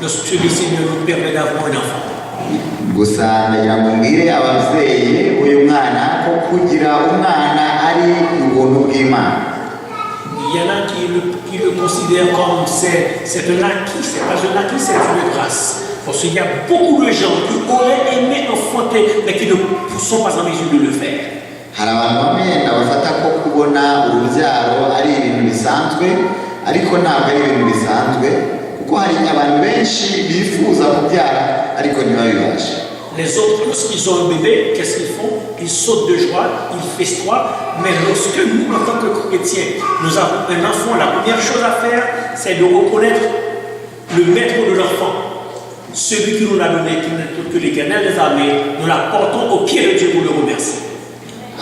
lorsque le Seigneur nous permet d'avoir un enfant. gusa ndagira ngo mbwire ababyeyi uyu mwana ko kugira umwana ari ubuntu bw'Imana. Il y en a qui le considèrent comme c'est un acquis, c'est pas un acquis, c'est une grâce. Parce qu'il y a beaucoup de gens qui auraient aimé enfanter, mais qui ne sont pas en mesure de le faire. Hari abantu bamwe bafata ko kubona urubyaro ari ibintu bisanzwe, ariko ntabwo ari ibintu bisanzwe, kuko hari abantu benshi bifuza kubyara ariko ntibabibashe. Les autres, lorsqu'ils ont un bébé, qu'est-ce qu'ils font? Ils sautent de joie, ils festoient. Mais lorsque nous, en tant que chrétiens, nous avons un enfant, la première chose à faire, c'est de reconnaître le maître de l'enfant. Celui qui nous l'a donné, que l'Éternel des armées, nous l'apportons au pied de Dieu pour le remercier.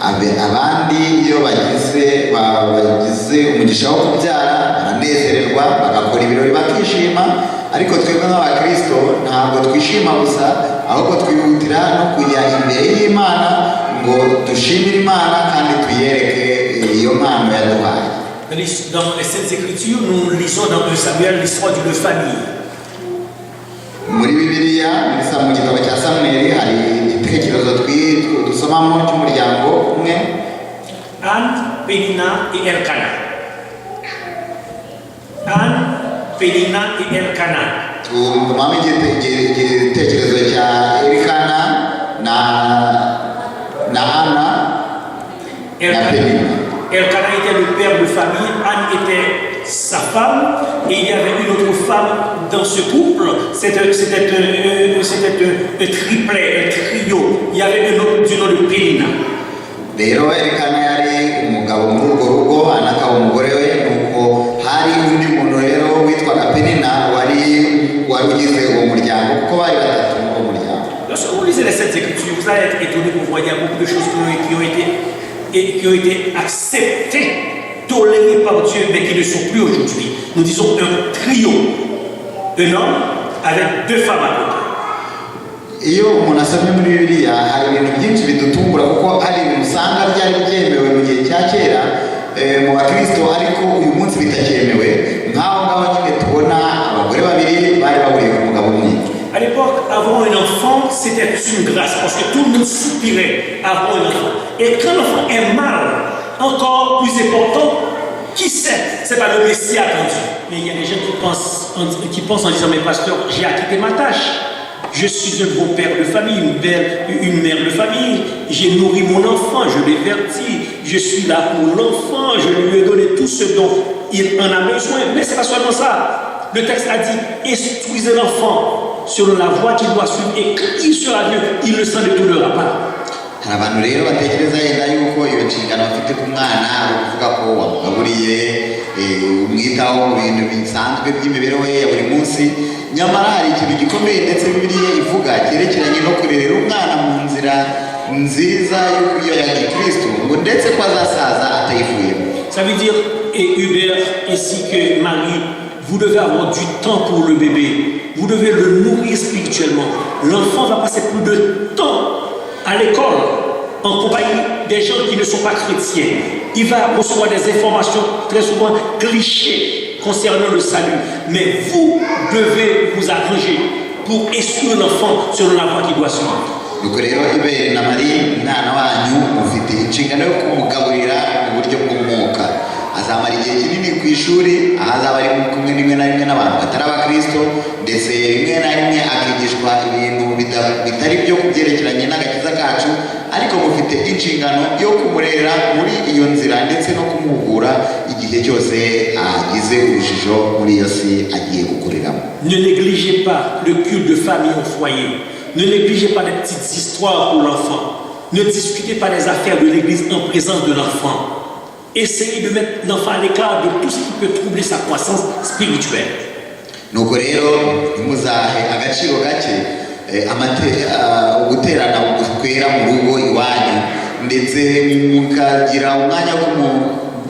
Abandi iyo bagize umugisha wo kubyara baranezererwa bagakora ibirori bakishima, ariko twebwe nk'abakristo ntabwo twishima gusa, ahubwo twihutira no kujya imbere y'Imana ngo dushimire Imana kandi tuyereke iyo mpano yaduhaye. Dans les Saintes Écritures, nous lisons dans 2 Samuel l'histoire d'une famille. Muri Bibiliya, mu gitabo cya Samweli hari igitekerezo dusomamo cy'umuryango umwe, Anne, Pénina et Elkana. Anne, Pénina et Elkana. Tumamo igitekerezo cya Elkana na Anna na Pénina. Elkana était le père de famille, Anne était sa femme, et il y avait une autre femme dans ce couple. C'était un triplet, un trio. Il y avait un autre du nom de Pénina. Rero Elkana yari umugabo muri urwo rugo, Anna akaba umugore we, nuko hari undi muntu rero witwaga Pénina wari ugize uwo muryango, kuko bari batatu muri uwo muryango. Lorsque vous lisez les Saintes Écritures, vous allez être étonné pour voir qu'il y a beaucoup de choses qui ont été acceptées, tolérées par Dieu, mais qui ne sont plus aujourd'hui. Nous disons un trio, un homme avec 2 femmes à côté. Iyo umuntu asomye muri Bibiliya hari ibintu byinshi bidutungura, kuko hari ibintu usanga byari byemewe mu gihe cya kera mu bakristo, ariko uyu munsi bitakyemewe. Nk'aho ngaho nyine tubona abagore babiri bari bahuriye ku mugabo umwe. À l'époque, avoir un enfant, c'était une grâce, parce que tout le monde soupirait avoir un enfant. Et quand l'enfant est mal, encore plus important, qui sait? C'est pas le Messie attendu. Mais il y a des gens qui pensent en disant, mais pasteur, j'ai acquitté ma tâche. Je suis un bon père de famille, une mère de famille. J'ai nourri mon enfant, je l'ai verti. Je suis là pour l'enfant, je lui ai donné tout ce dont il en a besoin. Mais c'est pas seulement ça. Le texte a dit, instruisez l'enfant selon la voie qu'il doit suivre, et quand il sera vieux, il ne s'en détournera pas. Hari abantu rero batekereza yenda yuko iyo nshingano bafite ku mwana ari ukuvuga ko wamugaburiye, umwitaho mu bintu bisanzwe by'imibereho ye ya buri munsi. Nyamara hari ikintu gikomeye ndetse Bibiliya ivuga cyerekeranye no kurerera umwana mu nzira nziza yo ya Kristo, ngo ndetse ko azasaza atayivuyemo. Ça veut dire, et Hubert ainsi que Marie, vous devez avoir du temps pour le bébé. Vous devez le nourrir spirituellement. L'enfant va passer plus de temps à l'école, en compagnie des gens qui ne sont pas chrétiens. Il va recevoir des informations très souvent clichés concernant le salut. Mais vous devez vous arranger pour instruire l'enfant selon la voie qu'il doit suivre. Nuko rero Ibere na Marie, umwana wanyu mufite inshingano yo kumugaburira mu buryo bw'umwuka. Azamara igihe kinini ku ishuri, aho azaba ari kumwe rimwe na rimwe n'abantu batari abakristo, ndetse rimwe na rimwe akigishwa ibintu bitari byo kubyerekeranye n'agakiza kacu, ariko mufite inshingano yo kumurera muri iyo nzira ndetse no kumuhugura igihe cyose agize urujijo muri iyo si agiye gukuriramo. Ne négligez pas le culte de famille au foyer. Ne négligez pas les petites histoires pour l'enfant. Ne discutez pas des affaires de l'église en présence de l'enfant. Essayez de mettre l'enfant à l'écart de tout ce qui peut troubler sa croissance spirituelle. Nuko rero muzahe agaciro gake guterana kwera mu rugo iwanyu, ndetse mukagira umwanya wo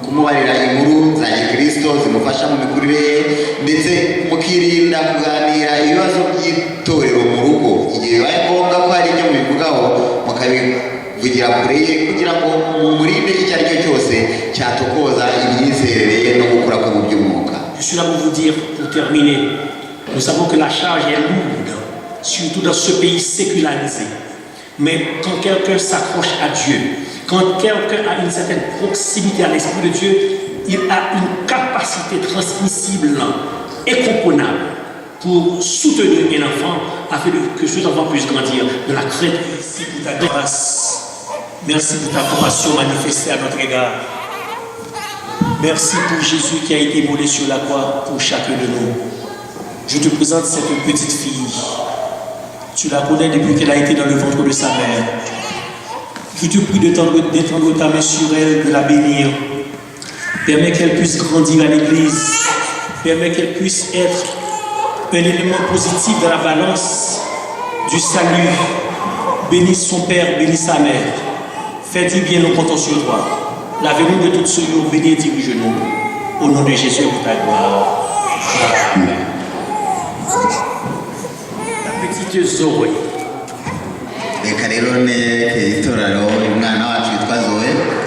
kumubarira inkuru za Kristo zimufasha mu mikurire ye, ndetse mukirinda kuganira ibibazo by'itorero mu rugo. Igihe bibaye ngombwa ko hari ibyo mubivugaho, mukabivugira kure ye, kugira ngo mumurinde icyo ari cyo cyose cyatokoza imyizerere no gukura kwe mu by'umwuka. Je suis là pour vous dire, pour terminer, Nous savons que la charge est lourde, surtout dans ce pays sécularisé. Mais quand quelqu'un s'accroche à Dieu, quand quelqu'un a une certaine proximité à l'Esprit de Dieu, il a une capacité transmissible et comprenable pour soutenir un enfant afin que cet enfant puisse grandir de la crainte. Merci pour ta grâce. Merci pour ta compassion manifestée à notre égard. Merci pour Jésus qui a été volé sur la croix pour chacun de nous. Je te présente cette petite fille. Tu la connais depuis qu'elle a été dans le ventre de sa mère. Je te prie d'étendre ta main sur elle, de la bénir. Permets qu'elle puisse grandir à l'église. Permets qu'elle puisse être un élément positif dans la balance du salut. Bénis son père, bénis sa mère. Fais-tu bien, nous comptons sur toi. Lavez-nous de toutes souillures, bénis et dirige-nous. Au nom de Jésus, pour ta gloire. Amen. La petite Zoé. reka rero ne itorero umwana wacu witwa Zoe.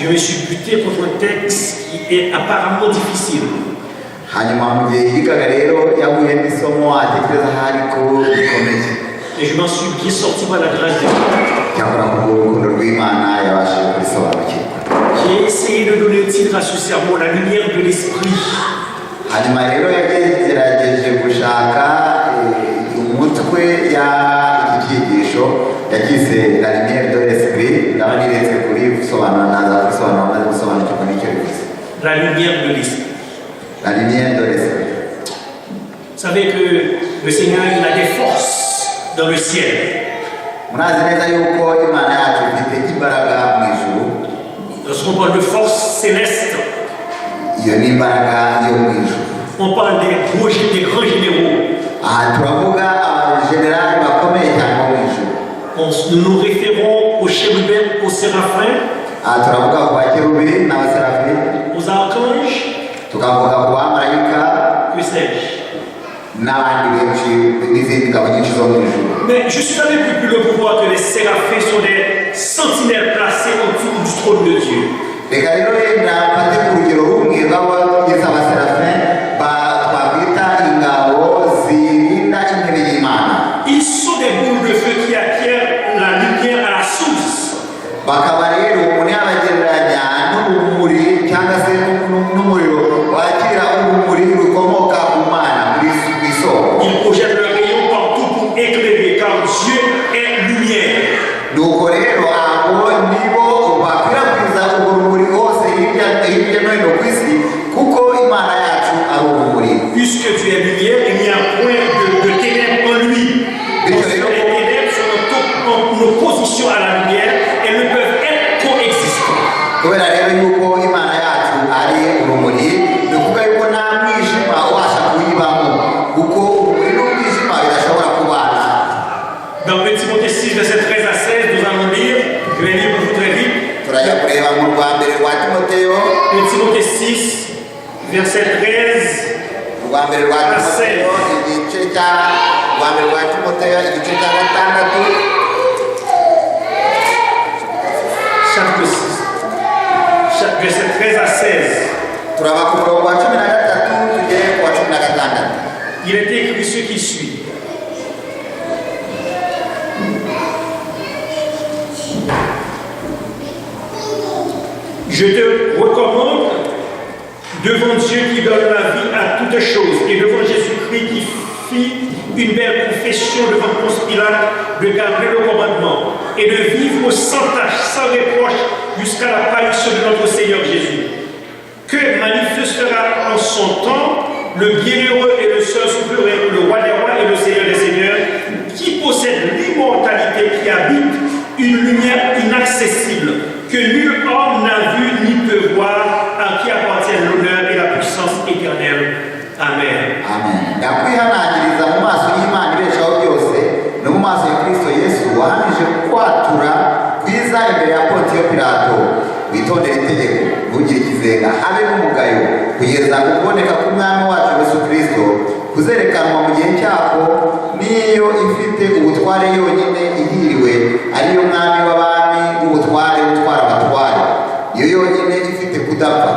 Je me suis buté contre un texte qui est apparemment difficile. Et je m'en suis bien sorti par la grâce de Dieu. J'ai essayé de donner le titre à ce sermon, la lumière de l'esprit. La lumière de l'esprit, La lumière de l'esprit. La lumière de l'esprit. Vous savez que le Seigneur, il a des forces dans le ciel. Lorsqu'on parle de force céleste, on parle des grands généraux. Nous nous référons aux chérubins, aux séraphins, aux archanges, que sais-je. Mais je suis allé plus le pouvoir que les séraphins sont des sentinelles placées autour du trône de Dieu. Ils sont des boules de feu qui acquièrent la lumière à la source. Ils projettent leurs rayons partout pour éclairer, car Dieu est lumière. Puisque Dieu est lumière, il n'y a point de ténèbres en lui. Les ténèbres sont en opposition à la lumière et ne peuvent être coexistants. Dans Timothée 6, verset 13 à 16, nous allons lire, je vais lire pour vous très vite. Timothée 6, verset 13 à 16. Chapitre 6, verset 13 à 16. Il est écrit ce qui suit. Je te recommande devant Dieu qui donne la vie à toutes choses et devant Jésus-Christ qui fit une belle confession devant Ponce Pilate de garder le commandement et de vivre sans tache, sans reproche jusqu'à l'apparition de notre Seigneur Jésus, que manifestera en son temps le bienheureux et le seul souverain, le roi des rois et le Seigneur des seigneurs, qui possède l'immortalité, qui habite une lumière inaccessible, que nul homme n'a vu ni peut voir, à qui appartiennent l'honneur et la puissance éternelle. Amen. Amen. Yakwihanangiriza mu maso y'Imana ibeshaho byose no mu maso ya Kristo Yesu wahamije kwatura kwiza imbere ya Pontiyo Pilato. Witondere itegeko, ntugire ikizenga, habe n'umugayo kugeza kuboneka k'umwami wacu Yesu Kristo kuzerekanwa mu gihe cyako, niyo ifite ubutware yonyine ihiriwe, ariyo mwami w'abami, ubutware utwara abatware. iyo yonyine ifite kudapfa,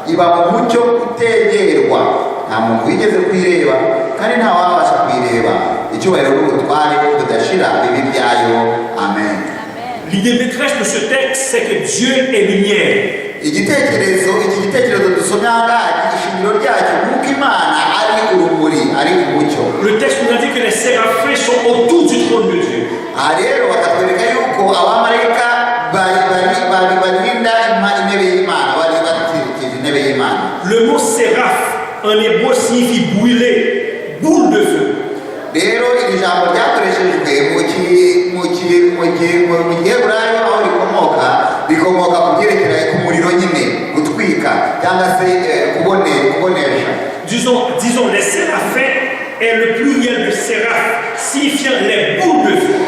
iba mu mucyo utegerwa, nta muntu wigeze kuyireba kandi nta wabasha kuyireba. Icyubahiro n'ubutware budashira bibi byayo. Amen. L'idée maîtresse de ce texte, c'est que Dieu est lumière. iki gitekerezo dusomye ahangaha, ishingiro ryacyo nk'uko Imana ari urumuri, ari umucyo. Le texte nous indique que les séraphins sont autour du trône de Dieu. Aha rero bakatwereka yuko abamarayika barinda intebe y'Imana, bari bakikije intebe y'Imana. Le mot séraphe en hébreu signifie brûler, boule de feu. Rero iri jambo ryakoreshejwe mu giheburayo aho rikomoka ku byerekeranye ku muriro nyine, gutwika cyangwa se kubonesha. Disons les séraphins est le pluriel de séraphe, signifiant les boules de feu.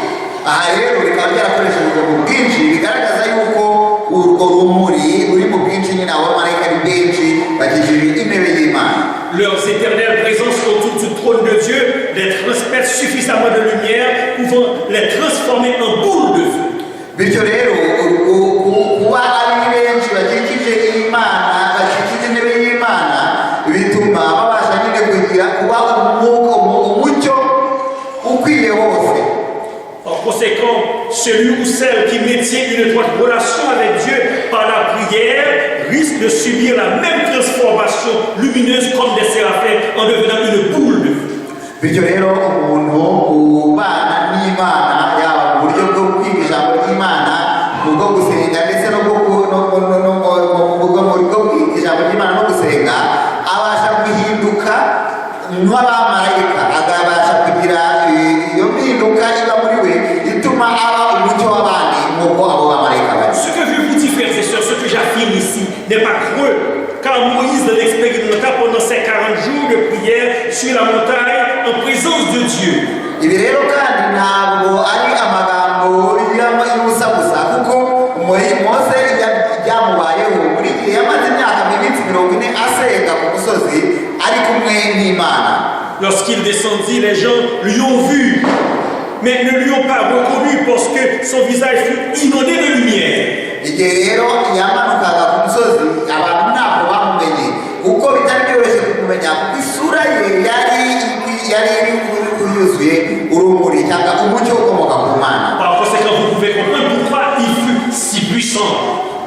Aha rero rikaba ryarakoreshejwe mu bwinshi, bigaragaza yuko urwo rumuri ruri mu bwinshi nyine, abamarayika ari benshi bakikije intebe y'Imana. Leurs éternelles présences autour du trône de Dieu les transmettent suffisamment de lumière, pouvant les transformer en boules de feu. Bityo rero kuba ari benshi bakikije Imana, bakikije intebe y'Imana, bituma babasha nyine kuba umucyo ukwiye hose. En conséquent, celui ou celle qui maintient une étroite relation avec Dieu par la prière risque de subir la même transformation lumineuse comme des séraphins en devenant une boule de feu. Bityo rero umuntu ubana n'Imana, yaba mu buryo bwo kwiga ijambo ry'Imana, ubwo gusenga ndetse no kwiga ijambo ry'Imana no gusenga, abasha guhinduka nk'abamarayika, akabasha kugira iyo mpinduka iba muri we ituma aba umucyo w'abandi nk'uko abo bamarayika bari. Ce que je vous dis, frères et sœurs, ce que j'affirme ici n'est pas creux, car Moïse l'expérimenta pendant ces 40 jours de prière sur la montagne en présence de Dieu. Ibi rero kandi ntabwo ari amagambo y'ubusa gusa, kuko Mose byamubayeho muri gihe yamaze imyaka minsi 40 asenga ku musozi ari kumwe n'Imana. Lorsqu'il descendit, les gens lui ont vu, mais ne lui ont pas reconnu parce que son visage fut inondé de lumière. Igihe rero yamanukaga ku musozi, abantu ntabwo bamumenye, kuko bitari byoroshye kumenya, kuko isura ye yari yuzuye urumuri cyangwa umucyo ukomoka ku Mana. Par conséquent, vous pouvez comprendre pourquoi il fut si puissant.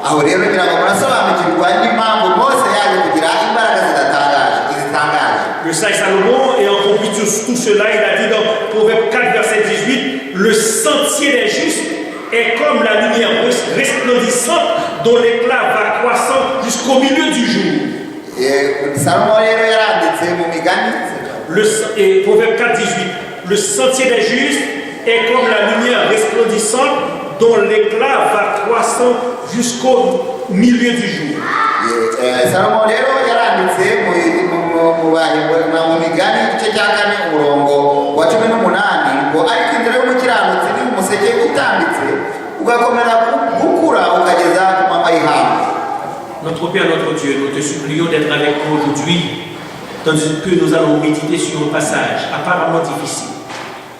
Aho rero ngira ngo murasobanukirwa n'impamvu Mose yaje kugira imbaraga zitangaje. Le sage Salomon, ayant compris tout cela, il a dit dans Proverbe 4, verset 18, le sentier des justes est comme la lumière resplendissante dont l'éclat va croissant jusqu'au milieu du jour. Salomo rero yaranditse mu migani. Et Proverbe 4, 18, le sentier des justes est comme la lumière resplendissante dont l'éclat va croissant jusqu'au milieu du jour. Salomo rero yaranditse mu migani igice cya 4 umurongo wa 18 ngo ariko inzira y'umukiranutsi ni umuseke utambitse ugakomera gukura ukageza ku mama y'ihamba. Notre Père, notre Dieu, nous te supplions d'être avec nous aujourd'hui, tandis que nous allons méditer sur un passage apparemment difficile.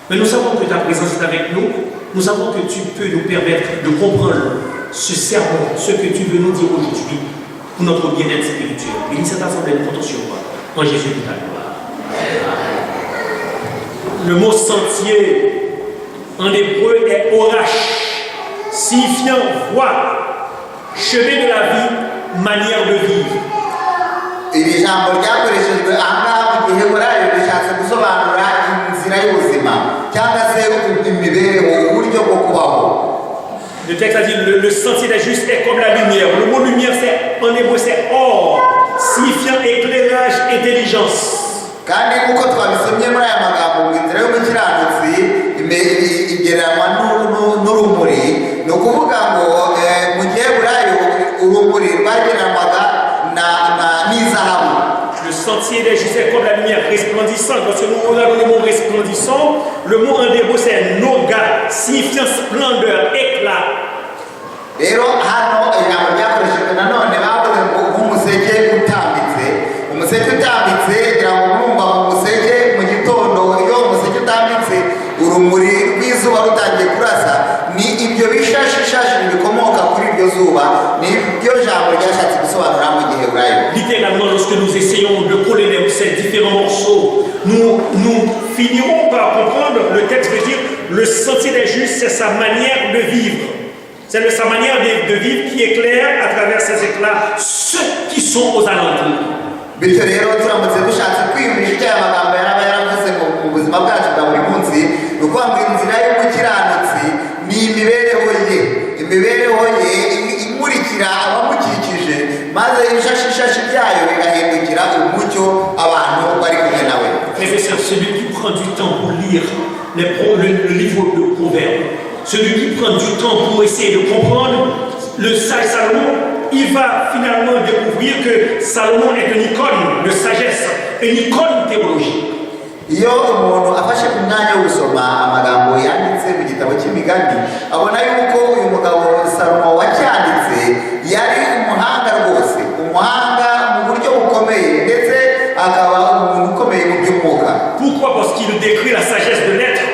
Mais nous savons que ta présence est avec nous, nous savons que tu peux nous permettre de comprendre ce sermon, ce que tu veux nous dire aujourd'hui, pour notre bien-être spirituel. Bénis cette assemblée, nous comptons sur toi, en Jésus de ta gloire. Le mot sentier en hébreu est orash, signifiant voie, chemin de la vie, manière de vivre. Iri jambo ryakoreshejwe ahangaha mu giheburayo rishatse gusobanura inzira y'ubuzima cyangwa se imibereho, uburyo bwo kubaho. Le texte a dit le sentier des justes est comme la lumière. Le mot lumière, en hébreu, c'est or, signifiant éclairage, intelligence. Kandi uko twabisomye muri aya magambo, inzira y'umukiranutsi igereranywa n'urumuri, ni ukuvuga ngo mu giheburayo urumuri rwagereranywaga n'izahabu. Le sentier des justes est comme la lumière resplendissante. Lorsque nous regardons le mot resplendissant, le mot en hébreu c'est noga, signifiant splendeur, éclat. Rero hano ijambo ryakoreshejwe nanone bavuze ngo nk'umuseke utambitse. Umuseke utambitse ngira ngo mwumva mu museke mu gitondo, iyo umuseke utambitse urumuri rw'izuba rutangiye kurasa, ni ibyo bishashishashi bikomoka kuri iryo zuba, ni ibyo jambo littéralement, lorsque nous essayons de coller ces différents morceaux, nous finirons par comprendre, le texte veut dire, le sentier des justes, c'est sa manière de vivre. C'est sa manière de vivre qui éclaire à travers ces éclats ceux qui sont aux alentours. bityo rero turamutse dushatse kwiyumvisha icyo aya magambo yaraba yaravuze mu buzima bwacu bwa buri munsi ni ukuvuga ngo inzira y'umukiranutsi ni imibereho ye imurikira abamukikije maze ibishashishashi byayo bigahindukira umucyo abantu bari kumwe nawe. Frères et sœurs, celui qui prend du temps pour lire le livre de Proverbes, celui qui prend du temps pour essayer de comprendre le sage Salomon, il va finalement découvrir que Salomon est une icône de sagesse, une icône théologique. Iyo umuntu afashe ku mwanya wo gusoma amagambo yanditse mu gitabo cy'imigani abona yuko uyu mugabo Salomo wacyanditse yari umuhanga rwose, umuhanga mu buryo bukomeye ndetse akaba umuntu ukomeye mu by'umwuka. Pourquoi? Parce qu'il décrit la sagesse de l'être,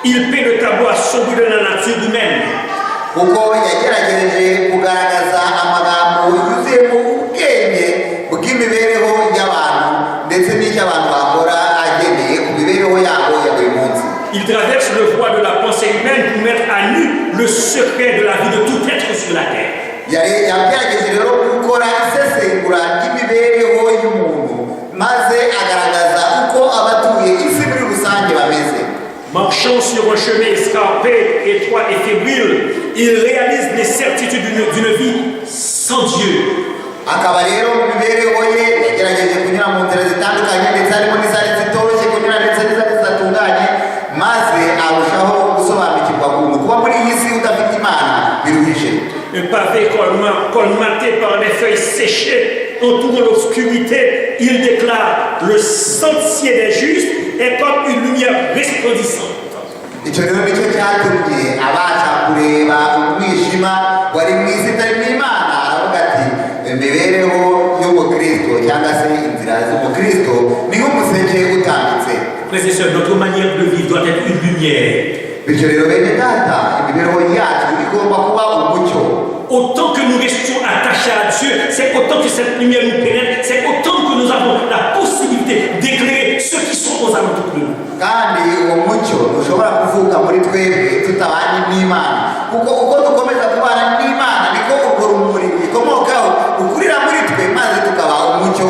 il peint le tableau assombri de la nature humaine. Kuko yagerageje kugaragaza amagambo yuzuyemo ubwenge bw'imibereho y'abantu ndetse n'icyo abantu bakora agendeye ku mibereho yabo ya buri munsi. Il traverse le voie de la pensée humaine pour mettre à nu le secret de la vie de tout être sur la terre. Yagerageje rero gukora isesengura ry'imibereho y'umuntu maze agaragaza uko abatuye isi muri rusange bameze. Marchant sur un chemin escarpé, étroit et fébrile, il réalise les certitudes d'une vie sans Dieu. Akaba rero mu mibereho ye yagerageje kunyura mu nzira zitandukanye ndetse harimo n'izari zitoroshye kunyura ndetse n'izari zidatunganye maze arushaho gusobanukirwa ukuntu kuba muri iyi si udafite Imana biruhije. Un pavé colmaté par des feuilles séchées entourant l'obscurité, il déclare: le sentier des justes est comme une lumière resplendissante. Icyo rero nicyo cyatumye abasha kureba umwijima wari mu isi itarimo Imana, aravuga ati imibereho y'umukristo cyangwa se inzira z'umukristo ni nk'umuseke utambitse. Frères et sœurs, notre manière de vivre doit être une lumière. Bityo rero bene data, imibereho yacu igomba kuba umucyo. Autant que nous restions attachés à Dieu, c'est autant que cette lumière nous pénètre, c'est autant que nous avons la possibilité d'éclairer ceux qui sont aux alentours de nous. Kandi uwo mucyo ushobora kuvuka muri twebwe tutabanye n'Imana, kuko uko dukomeza kubana n'Imana niko urwo rumuri rikomokaho rukurira muri twe maze tukaba umucyo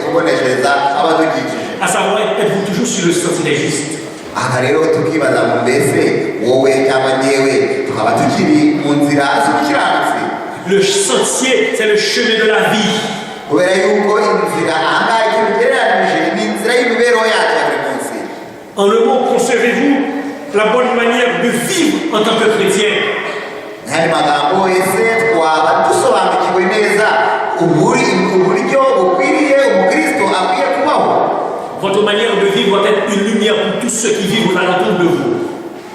uboneshereza abadukikije. À savoir, êtes-vous toujours sur le sentier des justes? Aha rero tukibaza ngo mbese wowe cyangwa nyewe tukaba tukiri mu nzira z'ubukiranutsi. Le sentier, c'est le chemin de la vie. Kubera yuko inzira ahangaha icyo bigereranyije ni inzira y'imibereho yacu ya buri munsi. En le mot, concevez-vous la bonne manière de vivre en tant que chrétien? N'ayandi magambo ese twaba dusobanukiwe neza uburyo bukwiriye umukristo akwiye kubaho. Votre manière de vivre doit être une lumière pour tous ceux qui vivent aux alentours de vous.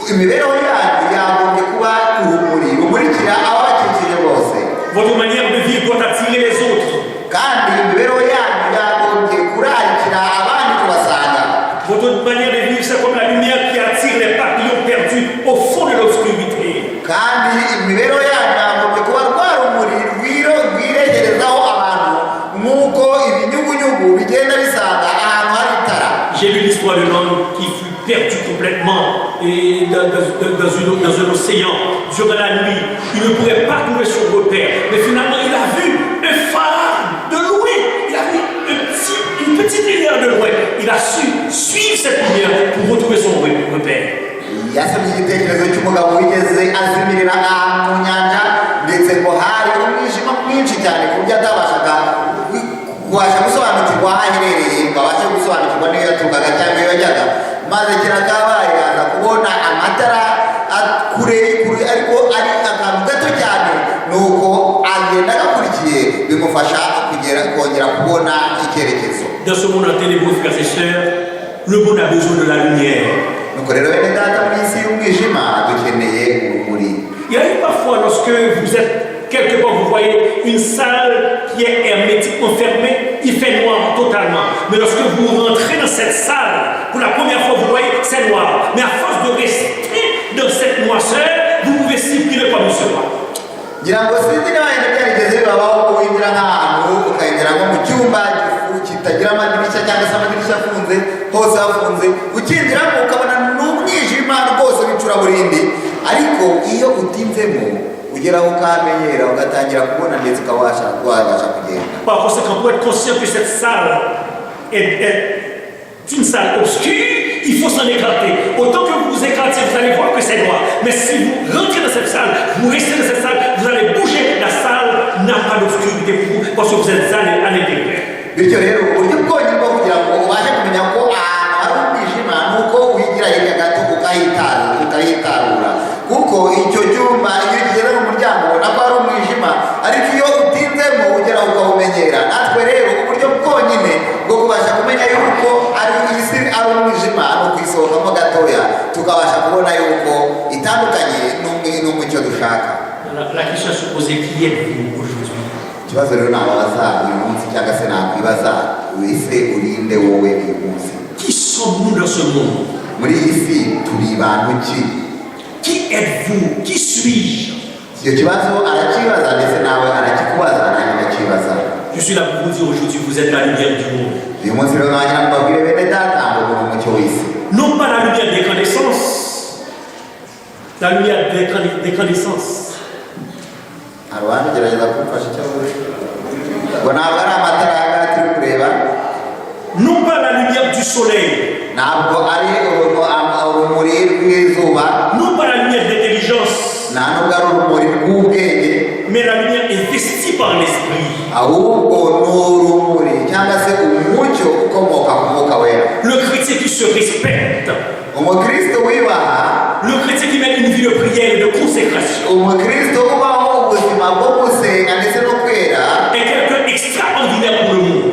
Imibereho yacu yagombye kuba urumuri rumurikira ababakikije bose. Votre manière de vivre doit attirer les autres. Kandi imibereho yacu yagombye kurarikira abandi kubasanga. Votre manière de vivre, c'est comme la lumière qui attire les papillons perdus au fond de l'obscurité. Kandi imibereho yacu yagombye kuba rwa rumuri rwiregerezaho abantu nk'uko ibinyugunyugu bigenda bisanga ahantu hari itara. J'ai lu l'histoire de l'homme qui fut perdu complètement et dans un océan durant la nuit. Il ne pourrait pas trouver son repère. Mais finalement, il a vu un phare de loin. Il a vu une petite lumière de loin. Il a su suivre cette lumière pour retrouver son repère. Yasomye igitekerezo cy'umugabo wigeze azimirira ahantu mu nyanja ndetse ngo hari umwijima mwinshi cyane ku buryo atabashaga kubasha gusobanukirwa aho aherereye ngo abashe gusobanukirwa n'iyo yaturukaga cyangwa iyo yajyaga, maze kirakabaye aza kubona amatara kure ariko ari akantu gato cyane, nuko agenda agakurikiye bimufasha kongera kubona icyerekezo. Dans ce monde ténébreux, frères et sœurs, le monde a besoin de la lumière. Nuko rero bene data muri isi y'umwijima dukeneye urumuri. Il y a eu parfois, lorsque vous êtes quelque part, vous voyez une salle qui est hermétiquement fermée, il fait noir totalement. Mais lorsque vous rentrez dans cette salle, pour la première fois, vous voyez, c'est noir. Mais à force de rester dans cette noirceur, vous pouvez s'imprimer comme ce noir. Ngira ngo sinzi niba byarigeze bibabaho ko winjira nk'ahantu ukagera ukagera nko mu cyumba kitagira amadirishya cyangwa se amadirishya afunze hose hafunze, ukinjiramo ukabona n'umwijima rwose w'icuraburindi, ariko iyo utinzemo ugeraho ukamenyera ugatangira kubona ndetse ukabasha kugenda. Par conséquent, pour être conscient que cette salle est une salle obscure, il faut s'en écarter. Autant que vous vous écartez, vous allez voir que c'est noir. Mais si vous rentrez dans cette salle, vous restez dans cette salle, vous allez bouger. La salle n'a pas d'obscurité pour vous parce que vous êtes allé à l'intérieur. Bityo rero uburyo bwonyine bwo kugira ngo ubashe kumenya ko ahantu hari umwijima ni uko wigira hirya gato ukahitarura, kuko icyo cyumba iyo kigeze mu muryango ubona ko hari umwijima, ariko iyo utinzemo ugera ukawumenyera. Natwe rero uburyo bwonyine bwo kubasha kumenya yuko ari isi ari umwijima ni ukuyisohokamo gatoya, tukabasha kubona yuko itandukanye n'umucyo dushaka. La question se posait, qui êtes-vous aujourd'hui? Ikibazo rero nababaza uyu munsi cyangwa se nakwibaza, ese urinde wowe uyu munsi? Qui sommes-nous dans ce monde? Muri iyi si turi bantu ki? Qui êtes-vous? Qui suis-je? Icyo kibazo arakibaza ndetse nawe arakikubaza, nanjye ndakibaza. Je suis là pour vous dire aujourd'hui, vous êtes la lumière du monde. Uyu munsi rero nagira ngo mbabwire bene data ngo muri umucyo w'isi. Non pas la lumière des connaissances, la lumière des connaissances. Abantu gerageza kumfasha cyangwa ngo ntabwo ari amatara y'agati turi kureba. Non pas la lumière du soleil. Ntabwo ari urumuri rw'izuba. Non pas la lumière d'intelligence. Nta nubwo ari urumuri rw'ubwenge. Mais la lumière investie par l'esprit. Ahubwo ni urumuri cyangwa se umucyo ukomoka ku Mwuka Wera. Le chrétien qui se respecte. Umukristo wibaha. Le chrétien qui mène une vie de prière et de consécration. Umukristo ubaho ubuzima bwo gusenga ndetse no kwera. Est quelqu'un extraordinaire pour le monde.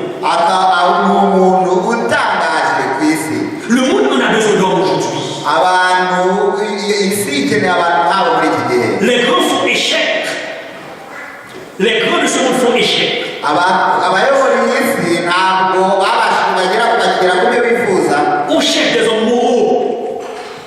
Umuntu utangaje ku isi. Le monde en a besoin d'hommes aujourd'hui. Abantu isi ikeneye abantu nk'abo muri iki gihe. Les grands font échec. Les grands de ce monde font échec. Abayobora iyi si ntabwo babashije bagera ku byo bifuza. On cherche des hommes moraux.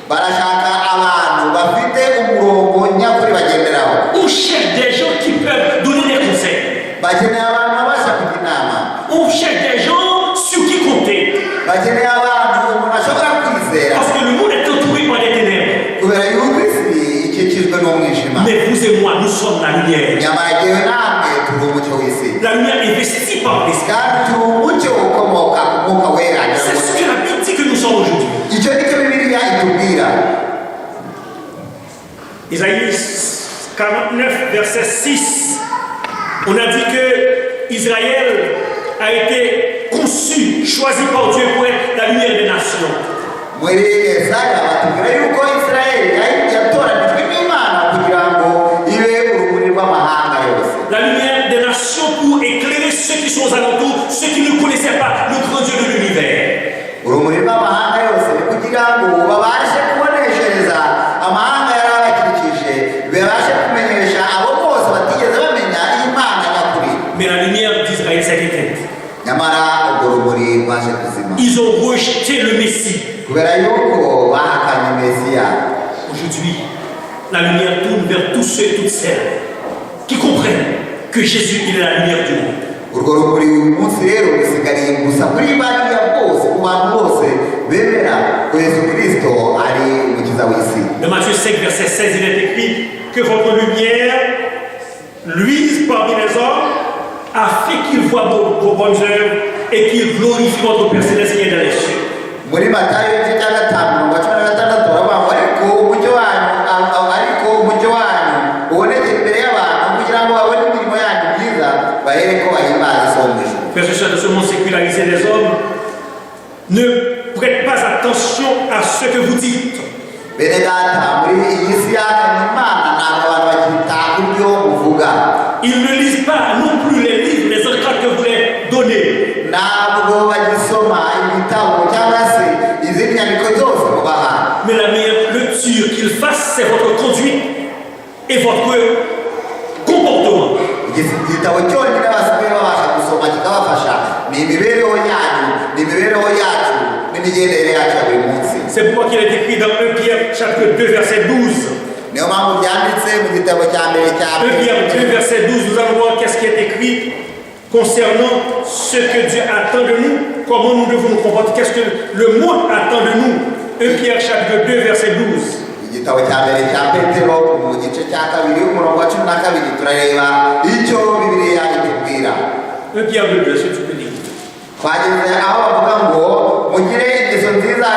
Barashaka abantu bafite umurongo nyakuri bagenderaho. On cherche des gens qui peuvent donner des conseils. Bakeneye abantu babasha kugira inama. On cherche des gens sur qui compter. Bakeneye abantu umuntu ashobora kwizera. Parce que le monde est entouré par des ténèbres. Kubera yuko isi ikikijwe n'umwijima. Mais vous et moi, nous sommes la lumière. Nyamara jyewe namwe turi umucyo w'isi. La lumière investie par l'esprit. Kandi turi umucyo ukomoka ku Mwuka Wera. C'est ce que la Bible dit que nous sommes aujourd'hui. Icyo nicyo Bibiliya itubwira. Isaïe 49, verset 6. On a dit que Israël a été conçu, choisi par Dieu pour être la lumière des nations. Muri Yesaya batubwira yuko Israeli yatoranijwe n'Imana kugira ngo ibe urumuri rw'amahanga yose. La lumière des nations pour éclairer ceux qui sont aux alentours, ceux qui ne connaissaient pas le grand Dieu de l'univers. Urumuri rw'amahanga yose ni kugira ngo babashe kuboneshereza amahanga yari abakikije, babashe kumenyesha abo bose batigeze bamenya Imana nyakuri. Mais la lumière d'Israël s'est éteinte. Nyamara urwo rumuri rwaje kuzima. Ils ont rejeté le Messie. Kubera yuko bahakanye Mesiya. Aujourd'hui, la lumière tourne vers tous ceux et toutes celles qui comprennent que Jésus il est la lumière du monde. Urwo rumuri uyu munsi rero rusigariye gusa kuri bariya bose, ku bantu bose bemera ko Yesu Kristo ari umukiza w'isi. Dans Matthieu 5, verset 16, il est écrit que votre lumière luise parmi les hommes afin qu'ils voient vos bonnes œuvres et qu'ils glorifient votre Père Céleste qui est dans les cieux. Muri Matayo 5:16 baravuga ariko umucyo wanyu uboneke imbere y'abantu kugira ngo babone imirimo yanyu myiza bahere ko bahimbaza so mu ijuru. Frères et sœurs de ce monde sécularisé, les hommes ne prêtent pas attention à ce que vous dites. Bene data muri iyi si yakanye Imana ntabwo abantu bakita ibyo muvuga. Ils ne lisent pas non plus les livres, les encadres que vous les donnez. Ntabwo bagisoma ibitabo cyangwa se izindi nyandiko zose mubaha. Mais la meilleure lecture qu'ils fassent, c'est votre conduite et votre comportement. Igitabo cyonyine basigaye babasha gusoma kikabafasha ni imibereho yanyu, ni imibereho yacu n'imigendere yacu ya buri munsi. C'est pourquoi qu'il est écrit dans 1 Pierre chapitre 2 verset 12. Niyo mpamvu byanditse mu gitabo cya mbere cya 1 Pierre 2 verset 12, nous allons voir qu'est-ce qui est écrit concernant ce que Dieu attend de nous, comment nous devons nous comporter, qu'est-ce que le monde attend de nous. 1 Pierre chapitre 2 verset 12. igitabo cya mbere cya Petero mu gice cya kabiri umurongo wa 12 turareba icyo Bibiliya itubwira. 1 Pierre 2 verset 12. twageze aho bavuga ngo mugire ingeso nziza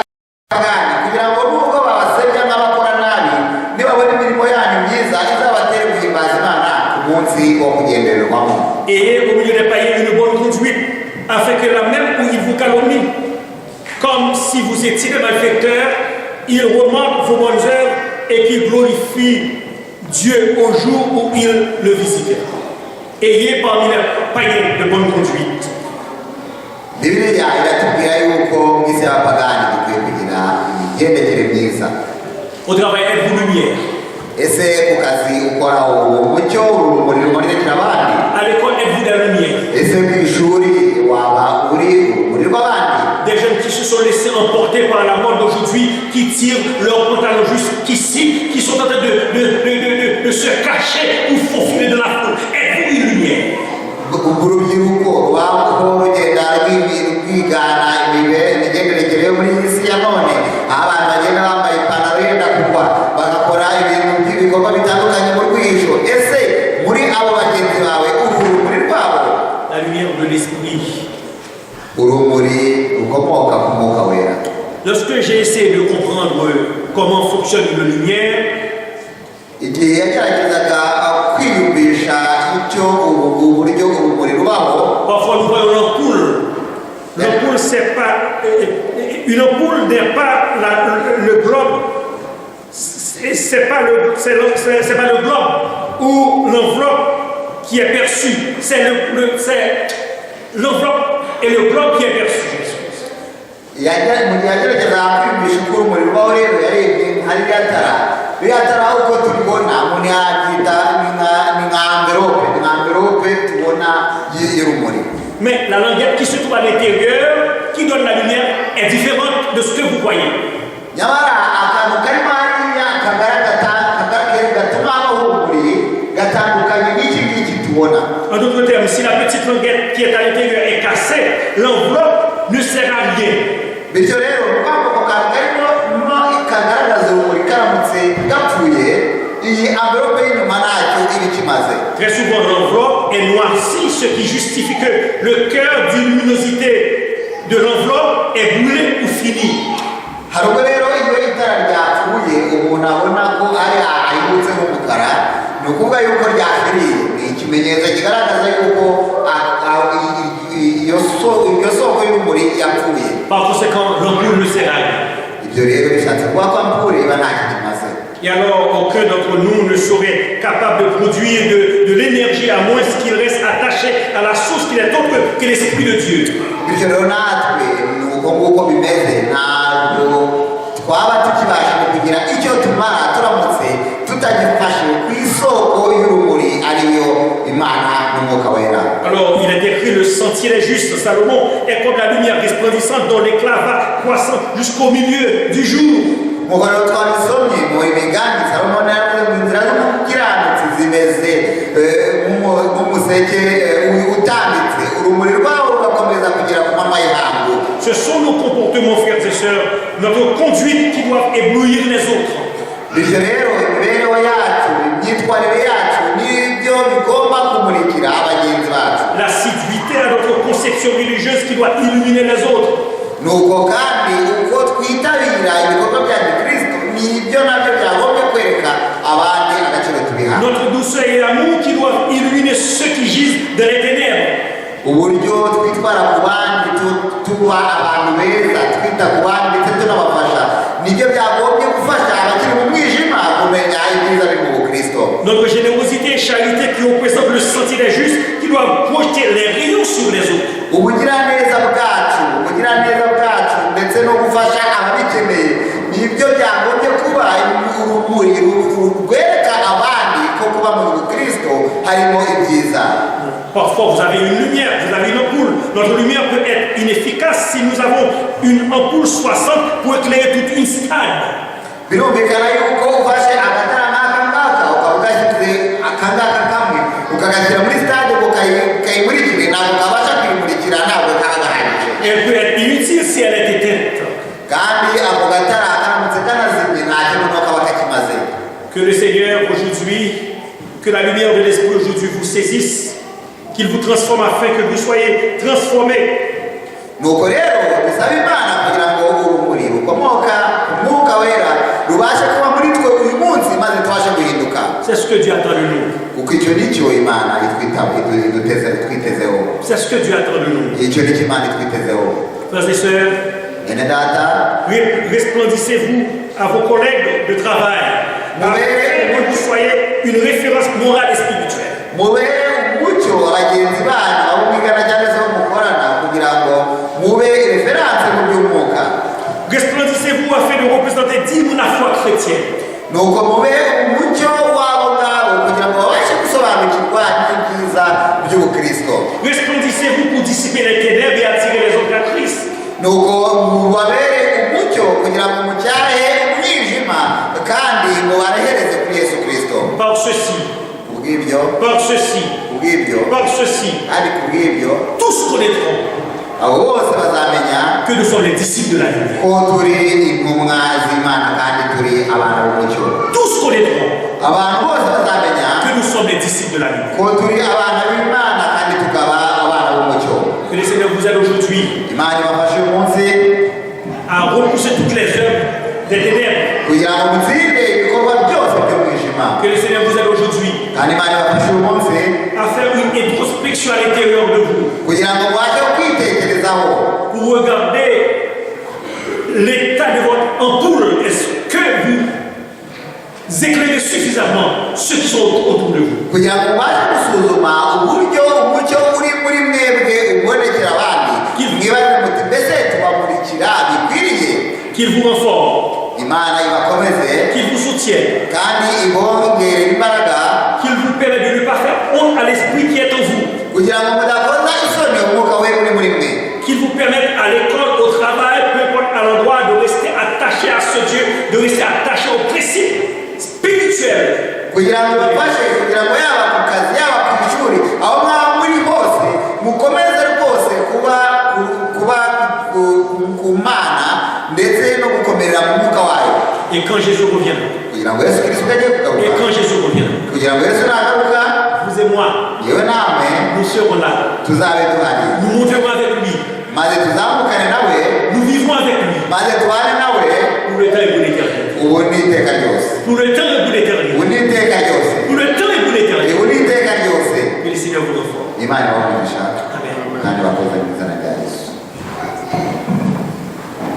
kandi kugira ngo nubwo babasebya n'abakora nabi nibabona imirimo yanyu myiza izabatere guhimbaza Imana ku munsi wo kugendererwamo. Et au milieu des païens une bonne conduite, afin que là même où ils vous calomnient, comme si vous étiez des malfaiteurs, ils remarquent vos bonnes œuvres et qu'ils glorifient Dieu au jour où ils le visitèrent. Ayez parmi les païens de bonne conduite. Bibiliya iratubwira yuko mu isi y'abapagani dukwiye kugira imigendekere myiza. Au travail, êtes-vous lumière? Ese ku kazi ukora uwo mucyo urumuri rumurikira abandi? À l'école, êtes-vous des lumières? Ese ku ishuri waba uri urumuri rw'abandi? Des jeunes qui se sont laissés emporter par la mode d'aujourd'hui, qui tirent leur pantalon jusqu'ici, qui sont en train de se cacher ou faufiler de la foule. Êtes-vous une lumière? urubyiruko rwaho rugenda rwigana imigenderekere yo muri iyi si ya none, aho abantu bagenda bambaye ipantaro yenda kugwa bagakora ibintu by'ibikorwa bitandukanye mu rwisho. Ese muri abo bagenzi bawe urumuri rwabo? La lumière de l'esprit. Urumuri rukomoka ku Mwuka Wera. Lorsque j'ai essayé de comprendre comment fonctionne une lumière, igihe yageragezaga kwiyumvisha icyo uburyo urumuri rubaho, parfois nous voyons l'ampoule. L'ampoule, c'est pas une ampoule n'est pas le globe. C'est pas le globe ou l'enveloppe qui est perçue. C'est l'enveloppe et le globe qui est perçu. mu gihe yagerageza kwiyumvisha uko urumuri rubaho, rero yarebye hariya tara uko tubibona umuntu yabyita ni nka amverope tubona y'urumuri. Mais la languette qui se trouve à l'intérieur, qui donne la lumière, est différente de ce que vous voyez. nyamara akantu karimo hariya gatuma habaho urumuri gatandukanye n'iki ngiki tubona. En d'autres termes, si la petite languette qui est à l'intérieur est cassée, l'enveloppe ne sert à rien. bityo rero ako kantu karimo kagaragaza urumuri karamutse gapfuye, iyi amverope y'inyuma ntacyo iba ikimaze. Très souvent, l'enveloppe est noircie, ce qui justifie que le cœur d'une luminosité de l'enveloppe est brûlé ou fini. hari ubwo rero iyo itara ryapfuye umuntu abona ko ari ahindutse nk'umukara, ni ukuvuga yuko ryafiriye. ni ikimenyetso kigaragaza yuko iyo soko y'urumuri yapfuye. Par conséquent, l'ampoule ne sert à rien. ibyo rero bishatse kuba ko ampure iba ntacyo kimaze. Et alors, aucun d'entre nous ne serait capable de produire de l'énergie à moins qu'il reste attaché à la source qui n'est autre que l'Esprit de Dieu. bityo rero natwe ni uko nguko bimeze, ntabwo twaba tukibashije kugira icyo tumara turamutse tutagifashe ku isoko y'urumuri ariyo Imana n'Umwuka Wera. Alors, il est écrit, le sentier des justes, Salomon, est comme la lumière resplendissante dont l'éclat va croissant jusqu'au milieu du jour. umugabo twabisomye mu imigani Salomo yavuze ngo inzira z'umukiranutsi zimeze nk'umuseke utambitse, urumuri rwawo rugakomeza kugera ku manywa y'ihangu. Ce sont nos comportements, frères et sœurs, notre conduite qui doivent éblouir les autres. bityo rero imibereho yacu, imyitwarire yacu nibyo bigomba kumurikira abagenzi bacu. L'assiduité à notre conception religieuse qui doit illuminer les autres. nuko kandi uko twitabira ibikorwa bya Gikristo nibyo nabyo byagombye kwereka abandi agaciro tubiha. Notre douceur et l'amour qui doivent illuminer ceux qui gisent dans les ténèbres. uburyo twitwara ku bandi, tuba abantu beza, twita ku bandi ndetse tunabafasha, nibyo byagombye gufasha abakiri mu mwijima kumenya ibyiza biri mu Bukristo. Notre générosité et charité qui représentent le sentier des justes, qui doivent projeter les rayons sur les autres. ubugiraneza bwacu ndetse no gufasha ababikeneye nibyo byagombye kuba urumuri rwereka abandi ko kuba mu Bukristo harimo ibyiza. Parfois, vous avez une lumière, vous avez une ampoule. Notre lumière peut être inefficace si nous avons une ampoule 60 pour éclairer toute une stade. birumvikana yuko ufashe agatara n'aka ngaka ukaba ugashyize akangaka kamwe ukagashyira muri stade kayimurikire ntabwo kabasha kuyimurikira ntabwo kaba gahagije Elle peut être inutile si elle est éteinte. kandi ako gatara karamutse kanazimye nta kintu no kaba kakimaze. Que le Seigneur aujourd'hui, que la lumière de l'Esprit aujourd'hui vous saisisse, qu'il vous transforme afin que vous soyez transformés. Nuko rero dusaba Imana kugira ngo urumuri rukomoka ku Mwuka Wera rubashe kuba muri twe uyu munsi maze tubashe guhinduka. C'est ce que Dieu attend de nous. Kuko icyo nicyo Imana itwitezeho. C'est ce que Dieu attend de nous. Icyo nicyo Imana itwitezeho. Frères et sœurs, Bene data, resplendissez-vous à vos collègues de travail, afin que vous soyez une référence morale et spirituelle. mube umucyo abagenzi banyu abo mwigana cyangwa se abo mukorana kugira ngo mube referanse mu by'umwuka. Resplendissez-vous afin de représenter dignement la foi chrétienne. Nuko mube umucyo wabo ngabo kugira ngo babashe gusobanukirwa n'ibyiza by'ubukristo. Resplendissez-vous pour dissiper les ténèbres et attirer les autres à Christ. Nuko mubabere umucyo kugira ngo mucyahe umwijima kandi mubarehereze kuri Yesu Kristo. Par ceci, par ceci, par ceci, tous connaîtront que nous sommes les disciples de la lumière. Tous connaîtront que nous sommes les disciples de la lumière. Que le Seigneur vous aide aujourd'hui à repousser toutes les œuvres des ténèbres. Que le Seigneur vous aide aujourd'hui à faire une introspection à l'intérieur de vous pour regarder l'état de votre ampoule. Est-ce que vous éclairez suffisamment ceux qui sont autour de vous? Qu'il vous renforce, qu'il vous soutienne, qu'il vous permette de ne pas faire honte à l'esprit qui est en vous, qu'il vous permette à l'école, au travail, peu importe à l'endroit, de rester attaché à ce Dieu, de rester attaché aux principes spirituels. Et quand Jésus revient, vous et moi, nous serons là. Nous monterons avec lui. Nous vivrons avec lui. Pour le temps et pour l'éternité. Pour le temps